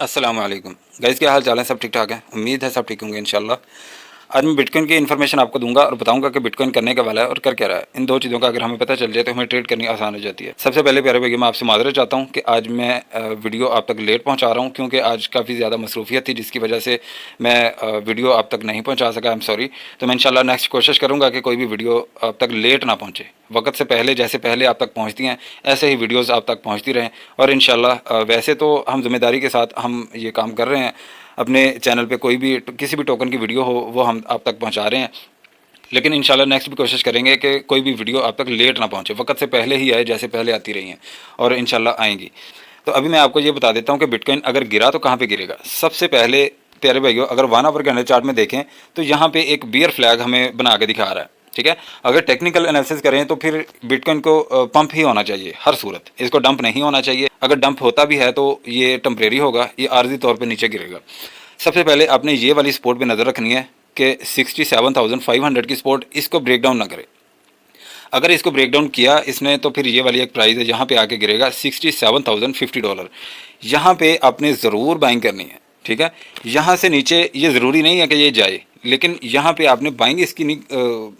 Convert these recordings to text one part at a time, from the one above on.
अस्सलाम वालेकुम गाइस, क्या हाल चाल है? सब ठीक ठाक है। उम्मीद है सब ठीक होंगे इंशाल्लाह। आज मैं बिटकॉइन की इन्फॉर्मेशन आपको दूंगा और बताऊंगा कि बिटकॉइन करने का वाला है और कर क्या रहा है। इन दो चीज़ों का अगर हमें पता चल जाए तो हमें ट्रेड करनी आसान हो जाती है। सबसे पहले प्यारे भाई, मैं आपसे माजरत चाहता हूं कि आज मैं वीडियो आप तक लेट पहुंचा रहा हूं, क्योंकि आज काफ़ी ज़्यादा मसरूफियत थी जिसकी वजह से मैं वीडियो आप तक नहीं पहुँचा सका। I am sorry. तो मैं इंशाल्लाह नेक्स्ट कोशिश करूँगा कि कोई भी वीडियो आप तक लेट ना पहुँचे, वक्त से पहले, जैसे पहले आप तक पहुँचती हैं ऐसे ही वीडियोज़ आप तक पहुँचती रहें। और इंशाल्लाह वैसे तो हम जिम्मेदारी के साथ हम ये काम कर रहे हैं, अपने चैनल पे कोई भी किसी भी टोकन की वीडियो हो वो हम आप तक पहुंचा रहे हैं, लेकिन इंशाल्लाह नेक्स्ट भी कोशिश करेंगे कि कोई भी वीडियो आप तक लेट ना पहुंचे, वक्त से पहले ही आए जैसे पहले आती रही हैं और इंशाल्लाह आएंगी। तो अभी मैं आपको ये बता देता हूं कि बिटकॉइन अगर गिरा तो कहाँ पे गिरेगा। सबसे पहले प्यारे भाइयों, अगर 1 आवर कैंडल चार्ट में देखें तो यहाँ पे एक बियर फ्लैग हमें बना के दिखा रहा है, ठीक है। अगर टेक्निकल एनालिसिस करें तो फिर बिटकॉइन को पंप ही होना चाहिए हर सूरत, इसको डंप नहीं होना चाहिए। अगर डंप होता भी है तो ये टेम्परेरी होगा, ये आर्जी तौर पर नीचे गिरेगा। सबसे पहले आपने ये वाली सपोर्ट पे नज़र रखनी है कि 67,500 की सपोर्ट, इसको ब्रेक डाउन ना करे। अगर इसको ब्रेक डाउन किया इसने तो फिर ये वाली एक प्राइस है, यहाँ पे आके गिरेगा $67,050। यहाँ पे आपने ज़रूर बाइंग करनी है, ठीक है। यहाँ से नीचे ये ज़रूरी नहीं है कि ये जाए, लेकिन यहाँ पे आपने बाइंग इसकी नहीं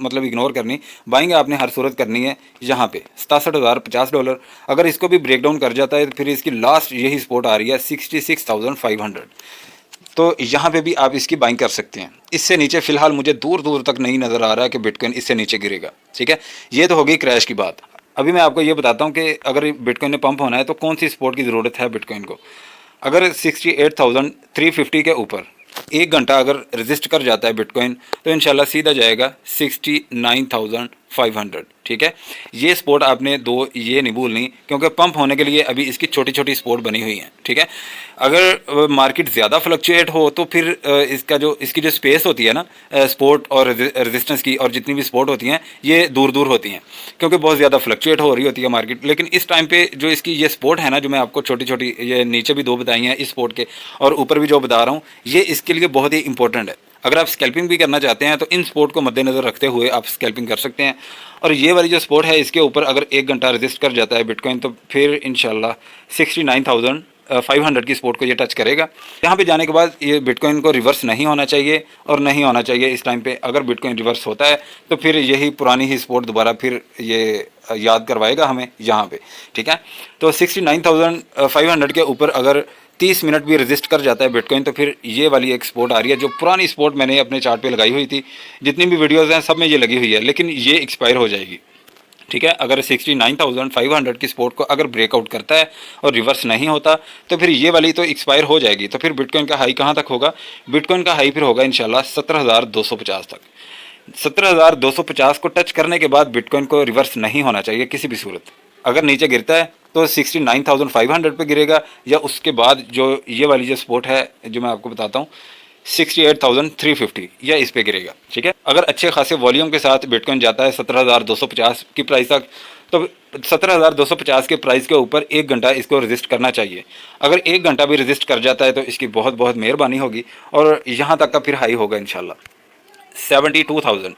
मतलब इग्नोर करनी, बाइंग आपने हर सूरत करनी है। यहाँ पे $67,050 अगर इसको भी ब्रेक डाउन कर जाता है तो फिर इसकी लास्ट यही सपोर्ट आ रही है 66,500। तो यहाँ पे भी आप इसकी बाइंग कर सकते हैं। इससे नीचे फिलहाल मुझे दूर दूर तक नहीं नज़र आ रहा है कि बिटकॉइन इससे नीचे गिरेगा, ठीक है। ये तो होगी क्रैश की बात। अभी मैं आपको ये बताता हूँ कि अगर बिटकॉइन ने पंप होना है तो कौन सी सपोर्ट की ज़रूरत है बिटकॉइन को। अगर 68,350 के ऊपर 1 घंटा अगर रजिस्ट कर जाता है बिटकॉइन तो इंशाल्लाह सीधा जाएगा 69,500, ठीक है। ये सपोर्ट आपने दो ये नहीं भूलनी, क्योंकि पंप होने के लिए अभी इसकी छोटी छोटी सपोर्ट बनी हुई हैं, ठीक है। अगर मार्केट ज़्यादा फ्लक्चुएट हो तो फिर इसकी जो स्पेस होती है ना सपोर्ट और रेजिस्टेंस की, और जितनी भी सपोर्ट होती हैं ये दूर दूर होती हैं, क्योंकि बहुत ज़्यादा फ्लक्चुएट हो रही होती है मार्केट। लेकिन इस टाइम पे जो इसकी ये सपोर्ट है ना, जो मैं आपको छोटी छोटी ये नीचे भी दो बताई हैं इस सपोर्ट के, और ऊपर भी जो बता रहा हूँ, ये इसके लिए बहुत ही इंपॉर्टेंट है। अगर आप स्कैल्पिंग भी करना चाहते हैं तो इन सपोर्ट को मद्देनज़र रखते हुए आप स्कैल्पिंग कर सकते हैं। और ये वाली जो सपोर्ट है इसके ऊपर अगर 1 घंटा रजिस्ट कर जाता है बिटकॉइन तो फिर इंशाल्लाह 69,500 की सपोर्ट को ये टच करेगा। यहाँ पे जाने के बाद ये बिटकॉइन को रिवर्स नहीं होना चाहिए, और नहीं होना चाहिए इस टाइम पे। अगर बिटकॉइन रिवर्स होता है तो फिर यही पुरानी ही सपोर्ट दोबारा फिर ये याद करवाएगा हमें यहाँ पे, ठीक है। तो 69,500 के ऊपर अगर 30 मिनट भी रजिस्ट कर जाता है बिटकॉइन तो फिर ये वाली एक सपोर्ट आ रही है, जो पुरानी सपोर्ट मैंने अपने चार्ट पे लगाई हुई थी। जितनी भी वीडियोज़ हैं सब में ये लगी हुई है, लेकिन ये एक्सपायर हो जाएगी, ठीक है। अगर 69,500 की सपोर्ट को अगर ब्रेकआउट करता है और रिवर्स नहीं होता तो फिर ये वाली तो एक्सपायर हो जाएगी। तो फिर बिटकॉइन का हाई कहाँ तक होगा? बिटकॉइन का हाई फिर होगा इंशाल्लाह 17,250 तक। 17,250 को टच करने के बाद बिटकॉइन को रिवर्स नहीं होना चाहिए किसी भी सूरत। अगर नीचे गिरता है तो 69,500 पे गिरेगा, या उसके बाद जो ये वाली जो सपोर्ट है जो मैं आपको बताता हूँ 68,350, या इस पे गिरेगा, ठीक है। अगर अच्छे खासे वॉल्यूम के साथ बिटकॉइन जाता है 17,250 की प्राइस तक, तो 17,250 के प्राइस के ऊपर 1 घंटा इसको रजिस्ट करना चाहिए। अगर 1 घंटा भी रजिस्ट कर जाता है तो इसकी बहुत बहुत मेहरबानी होगी, और यहाँ तक का फिर हाई होगा इंशाल्लाह 72,000।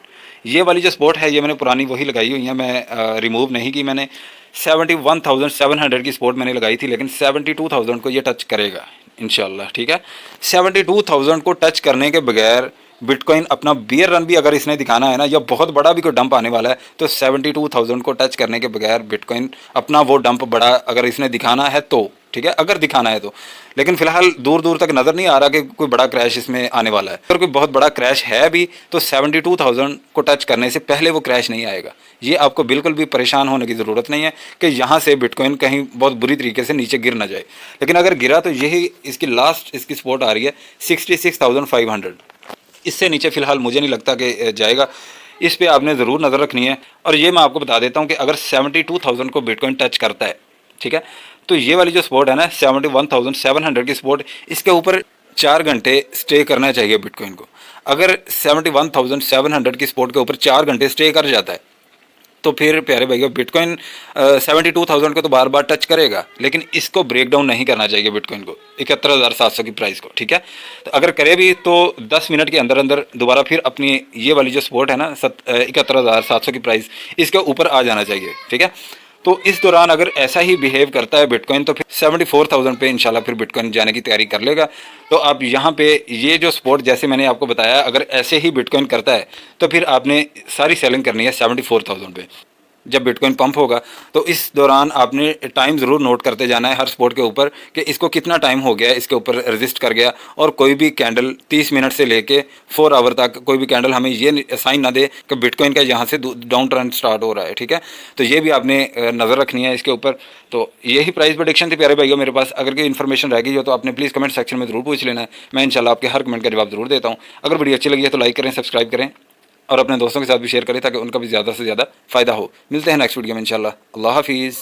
ये वाली जो सपोर्ट है ये मैंने पुरानी वही लगाई हुई है, मैं रिमूव नहीं की मैंने। 71,700 की सपोर्ट मैंने लगाई थी, लेकिन 72,000 को ये टच करेगा इंशाल्लाह, ठीक है। 72,000 को टच करने के बगैर बिटकॉइन अपना बियर रन भी अगर इसने दिखाना है ना, या बहुत बड़ा भी कोई डंप आने वाला है, तो 72,000 को टच करने के बगैर बिटकॉइन अपना वो डंप बड़ा अगर इसने दिखाना है तो, ठीक है, अगर दिखाना है तो। लेकिन फिलहाल दूर दूर तक नज़र नहीं आ रहा कि कोई बड़ा क्रैश इसमें आने वाला है। अगर कोई बहुत बड़ा क्रैश है भी तो 72,000 को टच करने से पहले वो क्रैश नहीं आएगा। ये आपको बिल्कुल भी परेशान होने की ज़रूरत नहीं है कि यहाँ से बिटकॉइन कहीं बहुत बुरी तरीके से नीचे गिर ना जाए। लेकिन अगर गिरा तो यही इसकी लास्ट इसकी सपोर्ट आ रही है 66,500। इससे नीचे फ़िलहाल मुझे नहीं लगता कि जाएगा। इस पर आपने ज़रूर नज़र रखनी है। और ये मैं आपको बता देता हूँ कि अगर 72,000 को बिटकॉइन टच करता है, ठीक है, तो ये वाली जो सपोर्ट है ना 71,700 की सपोर्ट, इसके ऊपर 4 घंटे स्टे करना चाहिए बिटकॉइन को। अगर 71,700 की सपोर्ट के ऊपर 4 घंटे स्टे कर जाता है तो फिर प्यारे भाइयों बिटकॉइन 72,000 को तो बार बार टच करेगा, लेकिन इसको ब्रेक डाउन नहीं करना चाहिए बिटकॉइन को 71,700 की प्राइस को, ठीक है। तो अगर करे भी तो 10 मिनट के अंदर अंदर दोबारा फिर अपनी ये वाली जो सपोर्ट है ना 71,700 की प्राइस, इसके ऊपर आ जाना चाहिए, ठीक है। तो इस दौरान अगर ऐसा ही बिहेव करता है बिटकॉइन तो फिर 74,000 पे इंशाल्लाह फिर बिटकॉइन जाने की तैयारी कर लेगा। तो आप यहाँ पे ये जो सपोर्ट जैसे मैंने आपको बताया, अगर ऐसे ही बिटकॉइन करता है तो फिर आपने सारी सेलिंग करनी है 74,000 पे। जब बिटकॉइन पंप होगा तो इस दौरान आपने टाइम ज़रूर नोट करते जाना है हर स्पॉट के ऊपर कि इसको कितना टाइम हो गया, इसके ऊपर रेजिस्ट कर गया। और कोई भी कैंडल 30 मिनट से लेके 4 आवर तक कोई भी कैंडल हमें ये साइन ना दे कि बिटकॉइन का यहाँ से डाउन ट्रेंड स्टार्ट हो रहा है, ठीक है। तो ये भी आपने नज़र रखनी है इसके ऊपर। तो यही प्राइस प्रेडिक्शन थी प्यारे भाइयों मेरे पास। अगर कोई इन्फॉर्मेशन रह गई हो तो आपने प्लीज़ कमेंट सेक्शन में ज़रूर पूछ लेना है, मैं इंशाल्लाह आपके हर कमेंट का जवाब ज़रूर देता हूँ। अगर वीडियो अच्छी लगी है तो लाइक करें, सब्सक्राइब करें और अपने दोस्तों के साथ भी शेयर करें ताकि उनका भी ज़्यादा से ज़्यादा फ़ायदा हो। मिलते हैं नेक्स्ट वीडियो में इंशाल्लाह। अल्लाह हाफिज़।